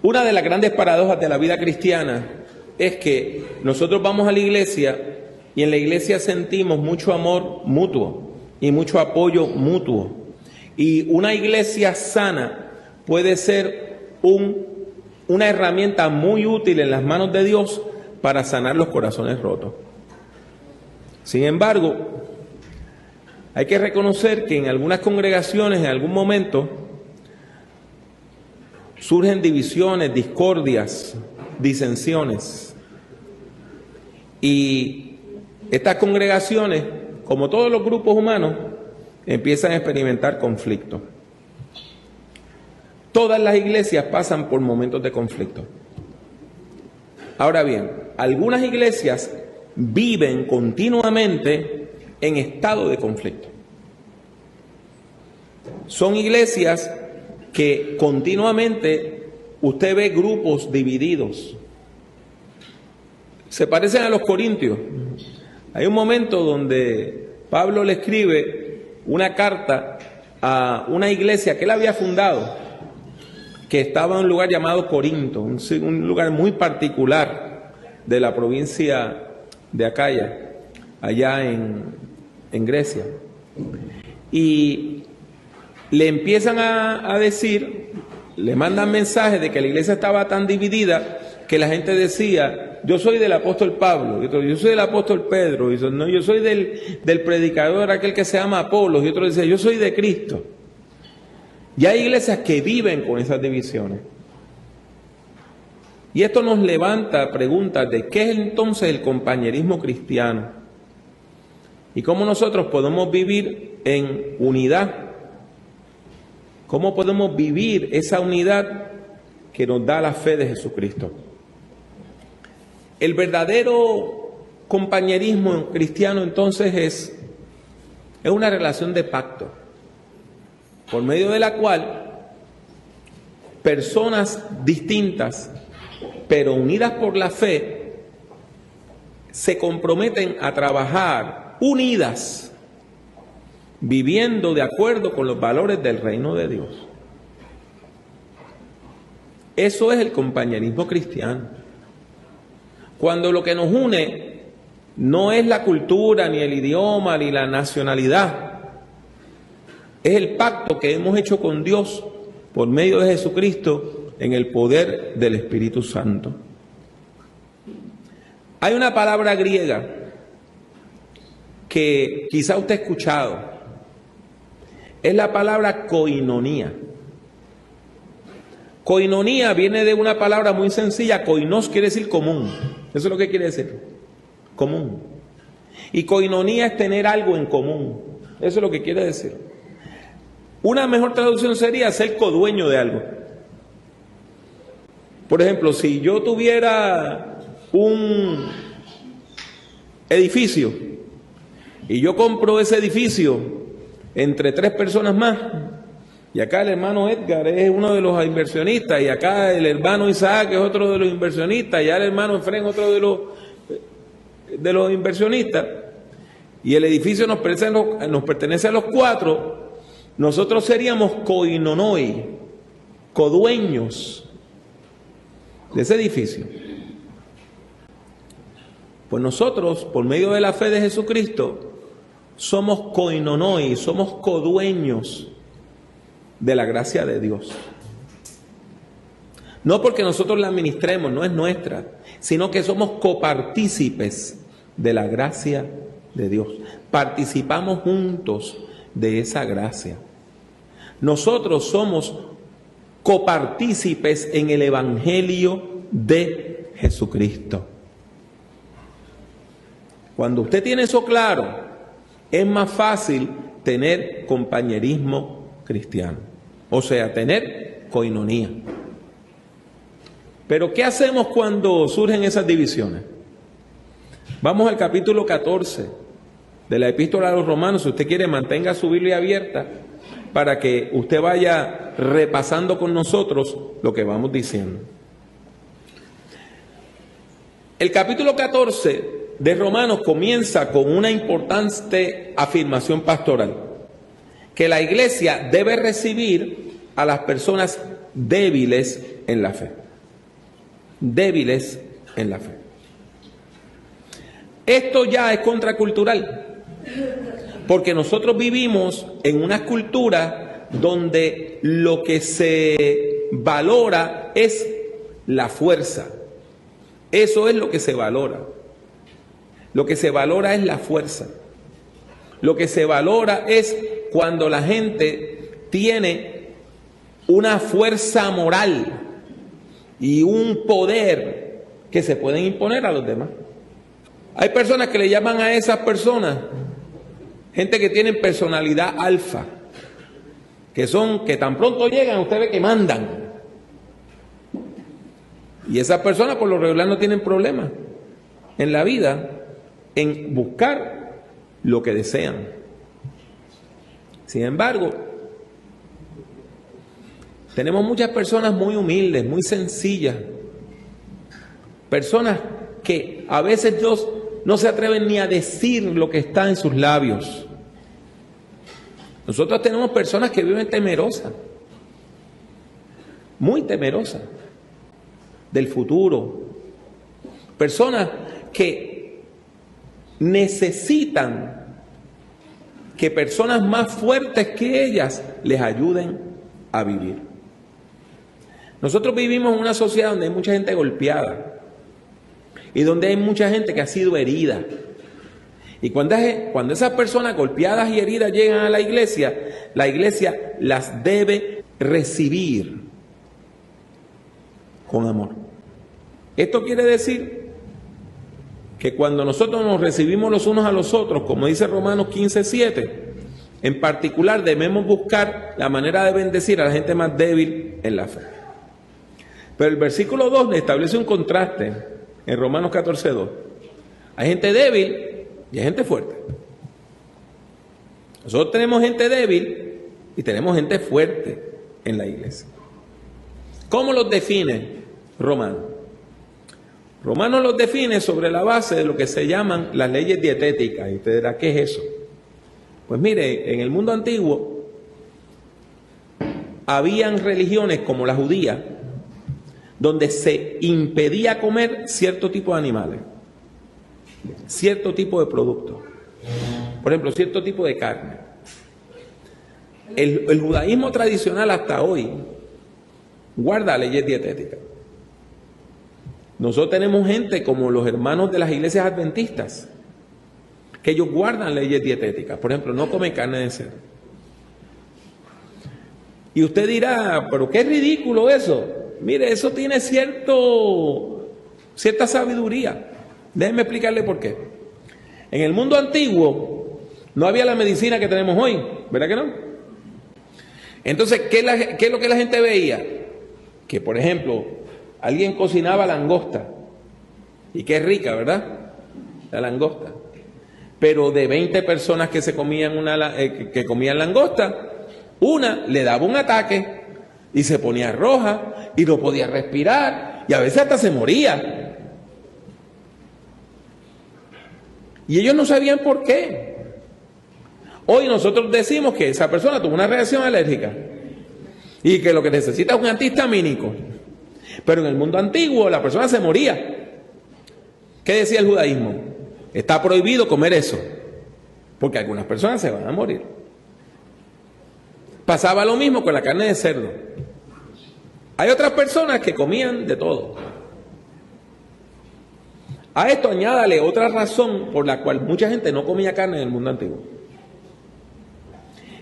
Una de las grandes paradojas de la vida cristiana es que nosotros vamos a la iglesia y en la iglesia sentimos mucho amor mutuo y mucho apoyo mutuo. Y una iglesia sana puede ser una herramienta muy útil en las manos de Dios para sanar los corazones rotos. Sin embargo, hay que reconocer que en algunas congregaciones, en algún momento, surgen divisiones, discordias, disensiones. Y estas congregaciones, como todos los grupos humanos, empiezan a experimentar conflicto. Todas las iglesias pasan por momentos de conflicto. Ahora bien, algunas iglesias viven continuamente en estado de conflicto. Son iglesias que continuamente usted ve grupos divididos. Se parecen a los corintios. Hay un momento donde Pablo le escribe una carta a una iglesia que él había fundado, que estaba en un lugar llamado Corinto, un lugar muy particular de la provincia de Acaya, allá en Grecia. Y le empiezan a decir, le mandan mensajes de que la iglesia estaba tan dividida que la gente decía: yo soy del apóstol Pablo, y otro: yo soy del apóstol Pedro, y otro: no, yo soy del predicador aquel que se llama Apolos, y otro decía: yo soy de Cristo. Y hay iglesias que viven con esas divisiones. Y esto nos levanta preguntas de qué es entonces el compañerismo cristiano y cómo nosotros podemos vivir en unidad. ¿Cómo podemos vivir esa unidad que nos da la fe de Jesucristo? El verdadero compañerismo cristiano entonces es una relación de pacto, por medio de la cual personas distintas, pero unidas por la fe, se comprometen a trabajar unidas, viviendo de acuerdo con los valores del reino de Dios. Eso es el compañerismo cristiano. Cuando lo que nos une no es la cultura, ni el idioma, ni la nacionalidad, es el pacto que hemos hecho con Dios por medio de Jesucristo en el poder del Espíritu Santo. Hay una palabra griega que quizá usted ha escuchado. Es la palabra koinonía. Koinonía viene de una palabra muy sencilla. Koinos quiere decir común. Eso es lo que quiere decir. Común. Y koinonía es tener algo en común. Eso es lo que quiere decir. Una mejor traducción sería ser codueño de algo. Por ejemplo, si yo tuviera un edificio y yo compro ese edificio entre 3 personas más, y acá el hermano Edgar es uno de los inversionistas, y acá el hermano Isaac es otro de los inversionistas, y allá el hermano Efren otro de los inversionistas, y el edificio nos pertenece a los 4, nosotros seríamos koinonoi, codueños de ese edificio. Pues nosotros, por medio de la fe de Jesucristo, somos koinonoi, somos codueños de la gracia de Dios. No porque nosotros la administremos, no es nuestra, sino que somos copartícipes de la gracia de Dios. Participamos juntos de esa gracia. Nosotros somos copartícipes en el Evangelio de Jesucristo. Cuando usted tiene eso claro, es más fácil tener compañerismo cristiano, o sea, tener koinonía. Pero ¿qué hacemos cuando surgen esas divisiones? Vamos al capítulo 14 de la Epístola a los Romanos. Si usted quiere, mantenga su Biblia abierta para que usted vaya repasando con nosotros lo que vamos diciendo. El capítulo 14 de Romanos comienza con una importante afirmación pastoral, que la iglesia debe recibir a las personas débiles en la fe. débiles en la fe. Esto ya es contracultural, porque nosotros vivimos en una cultura donde lo que se valora es la fuerza. Eso es lo que se valora. Lo que se valora es la fuerza. Lo que se valora es cuando la gente tiene una fuerza moral y un poder que se pueden imponer a los demás. Hay personas que le llaman a esas personas gente que tienen personalidad alfa, que tan pronto llegan, usted ve que mandan. Y esas personas por lo regular no tienen problemas en la vida en buscar lo que desean. Sin embargo, tenemos muchas personas muy humildes, muy sencillas, personas que a veces no se atreven ni a decir lo que está en sus labios. Nosotros tenemos personas que viven temerosas, muy temerosas del futuro, personas que necesitan que personas más fuertes que ellas les ayuden a vivir. Nosotros vivimos en una sociedad donde hay mucha gente golpeada y donde hay mucha gente que ha sido herida. Y cuando esas personas golpeadas y heridas llegan a la iglesia las debe recibir con amor. Esto quiere decir que cuando nosotros nos recibimos los unos a los otros, como dice Romanos 15:7, en particular debemos buscar la manera de bendecir a la gente más débil en la fe. Pero el versículo 2 establece un contraste en Romanos 14:2. Hay gente débil y hay gente fuerte. Nosotros tenemos gente débil y tenemos gente fuerte en la iglesia. ¿Cómo los define Romanos? Romanos los define sobre la base de lo que se llaman las leyes dietéticas. Y usted dirá, ¿qué es eso? Pues mire, en el mundo antiguo habían religiones como la judía, donde se impedía comer cierto tipo de animales, cierto tipo de productos, por ejemplo, cierto tipo de carne. El judaísmo tradicional hasta hoy guarda leyes dietéticas. Nosotros tenemos gente como los hermanos de las iglesias adventistas, que ellos guardan leyes dietéticas. Por ejemplo, no comen carne de cerdo. Y usted dirá, pero qué ridículo eso. Mire, eso tiene cierta sabiduría. Déjenme explicarle por qué. En el mundo antiguo no había la medicina que tenemos hoy, ¿verdad que no? Entonces, ¿qué es lo que la gente veía? Que, por ejemplo, alguien cocinaba langosta, y qué rica, ¿verdad? La langosta. Pero de 20 personas que se comían que comían langosta, una le daba un ataque y se ponía roja y no podía respirar y a veces hasta se moría. Y ellos no sabían por qué. Hoy nosotros decimos que esa persona tuvo una reacción alérgica y que lo que necesita es un antihistamínico. Pero en el mundo antiguo la persona se moría. ¿Qué decía el judaísmo? Está prohibido comer eso, porque algunas personas se van a morir. Pasaba lo mismo con la carne de cerdo. Hay otras personas que comían de todo. A esto añádale otra razón por la cual mucha gente no comía carne en el mundo antiguo.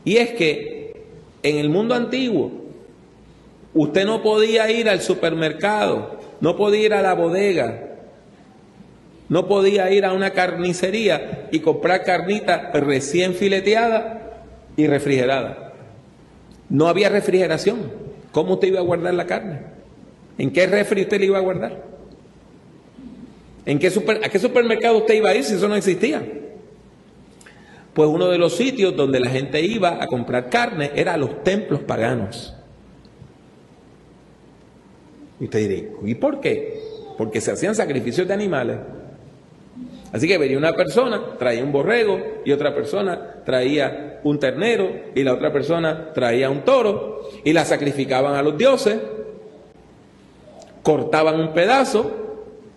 Y es que en el mundo antiguo usted no podía ir al supermercado, no podía ir a la bodega, no podía ir a una carnicería y comprar carnita recién fileteada y refrigerada. No había refrigeración. ¿Cómo usted iba a guardar la carne? ¿En qué refri usted la iba a guardar? ¿A qué supermercado usted iba a ir si eso no existía? Pues uno de los sitios donde la gente iba a comprar carne era a los templos paganos. Y usted dirá, ¿y por qué? Porque se hacían sacrificios de animales. Así que venía una persona, traía un borrego, y otra persona traía un ternero, y la otra persona traía un toro, y la sacrificaban a los dioses cortaban un pedazo,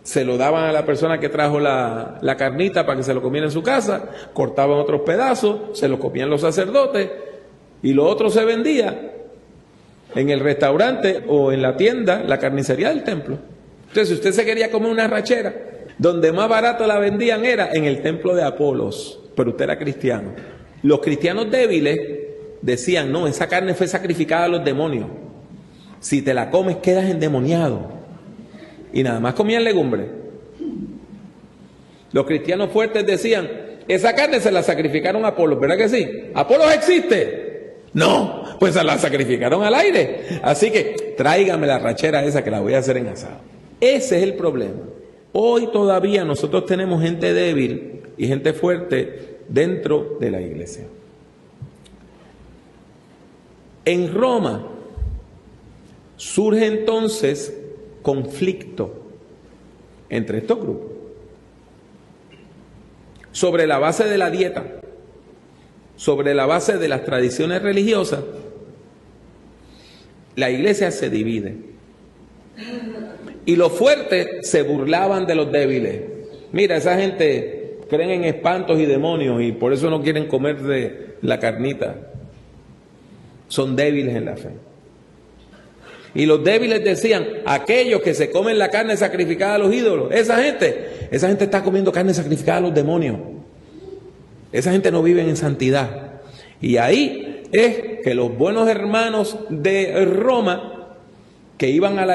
se lo daban a la persona que trajo la carnita para que se lo comiera en su casa, cortaban otros pedazos, se los comían los sacerdotes, y lo otro se vendía en el restaurante o en la tienda, la carnicería del templo. Entonces, si usted se quería comer una arrachera, donde más barato la vendían era en el templo de Apolos, pero usted era cristiano. Los cristianos débiles decían, no, esa carne fue sacrificada a los demonios. Si te la comes quedas endemoniado. Y nada más comían legumbres. Los cristianos fuertes decían, esa carne se la sacrificaron a Apolos, ¿verdad que sí? ¿Apolos existe? No, pues se la sacrificaron al aire. Así que tráigame la arrachera esa que la voy a hacer en asado. Ese es el problema. Hoy todavía nosotros tenemos gente débil y gente fuerte dentro de la iglesia. En Roma surge entonces conflicto entre estos grupos sobre la base de la dieta, sobre la base de las tradiciones religiosas. La iglesia se divide y los fuertes se burlaban de los débiles. Mira, esa gente creen en espantos y demonios y por eso no quieren comer de la carnita. Son débiles en la fe. Y los débiles decían, aquellos que se comen la carne sacrificada a los ídolos, esa gente está comiendo carne sacrificada a los demonios. Esa gente no vive en santidad. Y ahí es que los buenos hermanos de Roma, que iban a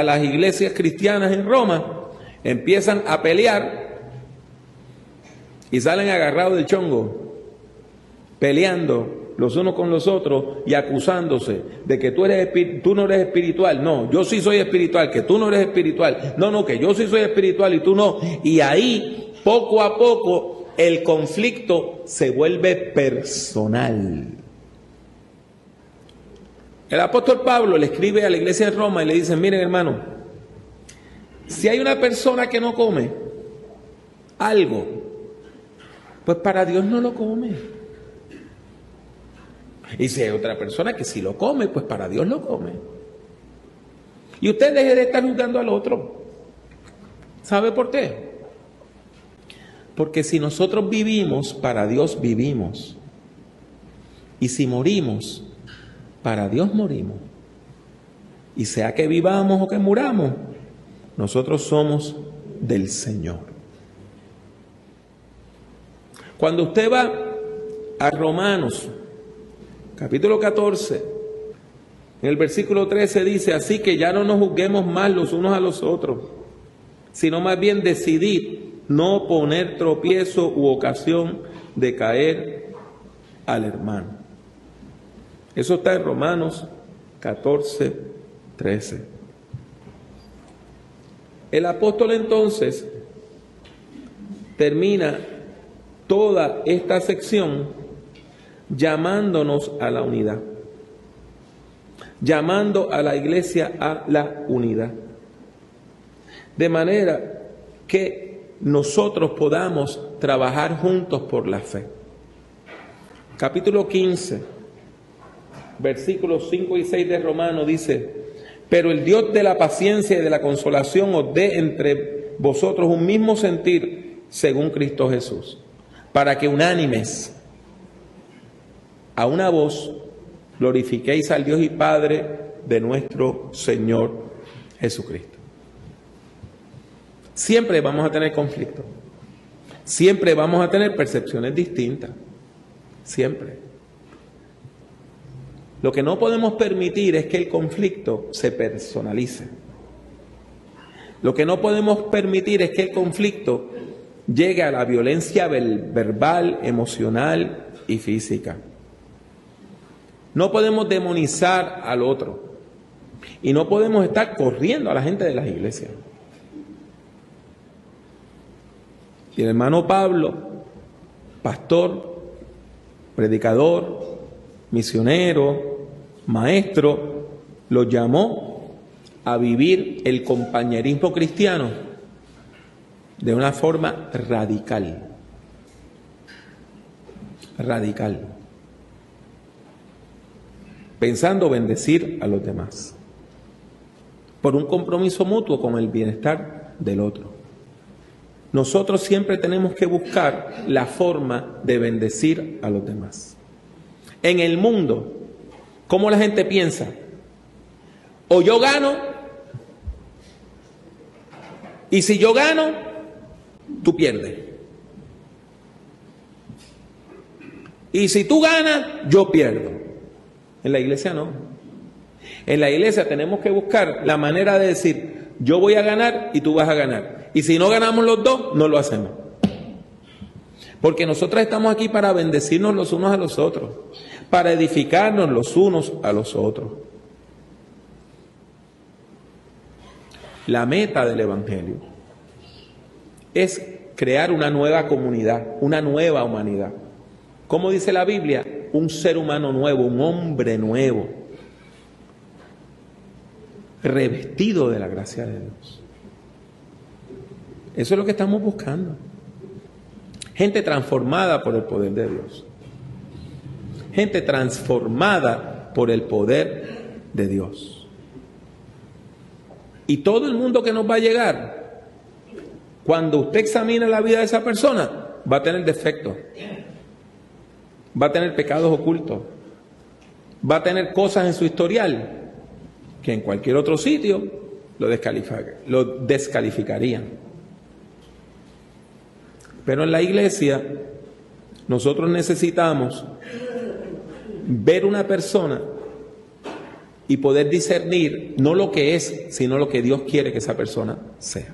las iglesias cristianas en Roma, empiezan a pelear y salen agarrados del chongo, peleando los unos con los otros y acusándose de que tú no eres espiritual. No, yo sí soy espiritual, que tú no eres espiritual. No, que yo sí soy espiritual y tú no. Y ahí, poco a poco, el conflicto se vuelve personal. El apóstol Pablo le escribe a la iglesia de Roma y le dice, miren hermano, si hay una persona que no come algo, pues para Dios no lo come. Y si hay otra persona que sí lo come, pues para Dios lo come. Y usted deje de estar juzgando al otro. ¿Sabe por qué? Porque si nosotros vivimos, para Dios vivimos. Y si morimos, para Dios morimos. Y sea que vivamos o que muramos, nosotros somos del Señor. Cuando usted va a Romanos, capítulo 14, en el versículo 13 dice, así que ya no nos juzguemos más los unos a los otros, sino más bien decidid no poner tropiezo u ocasión de caer al hermano. Eso está en Romanos 14, 13. El apóstol entonces termina toda esta sección llamándonos a la unidad, llamando a la iglesia a la unidad, de manera que nosotros podamos trabajar juntos por la fe. Capítulo 15, versículos 5 y 6 de Romanos dice, pero el Dios de la paciencia y de la consolación os dé entre vosotros un mismo sentir según Cristo Jesús, para que unánimes a una voz glorifiquéis al Dios y Padre de nuestro Señor Jesucristo. Siempre vamos a tener conflictos. Siempre vamos a tener percepciones distintas. Siempre. Lo que no podemos permitir es que el conflicto se personalice. Lo que no podemos permitir es que el conflicto llegue a la violencia verbal, emocional y física. No podemos demonizar al otro y no podemos estar corriendo a la gente de las iglesias. Y el hermano Pablo, pastor, predicador, misionero, maestro, lo llamó a vivir el compañerismo cristiano de una forma radical. Radical. Pensando bendecir a los demás. por un compromiso mutuo con el bienestar del otro. Nosotros siempre tenemos que buscar la forma de bendecir a los demás. En el mundo, ¿cómo la gente piensa? O yo gano, y si yo gano, tú pierdes. Y si tú ganas, yo pierdo. En la iglesia no. En la iglesia tenemos que buscar la manera de decir, yo voy a ganar y tú vas a ganar. Y si no ganamos los dos, no lo hacemos. Porque nosotros estamos aquí para bendecirnos los unos a los otros, para edificarnos los unos a los otros. La meta del Evangelio es crear una nueva comunidad, una nueva humanidad. ¿Cómo dice la Biblia? Un ser humano nuevo, un hombre nuevo, revestido de la gracia de Dios. Eso es lo que estamos buscando. Gente transformada por el poder de Dios. Gente transformada por el poder de Dios. Y todo el mundo que nos va a llegar, cuando usted examina la vida de esa persona, va a tener defectos, va a tener pecados ocultos, va a tener cosas en su historial que en cualquier otro sitio lo descalificarían. Pero en la iglesia nosotros necesitamos ver una persona y poder discernir no lo que es, sino lo que Dios quiere que esa persona sea.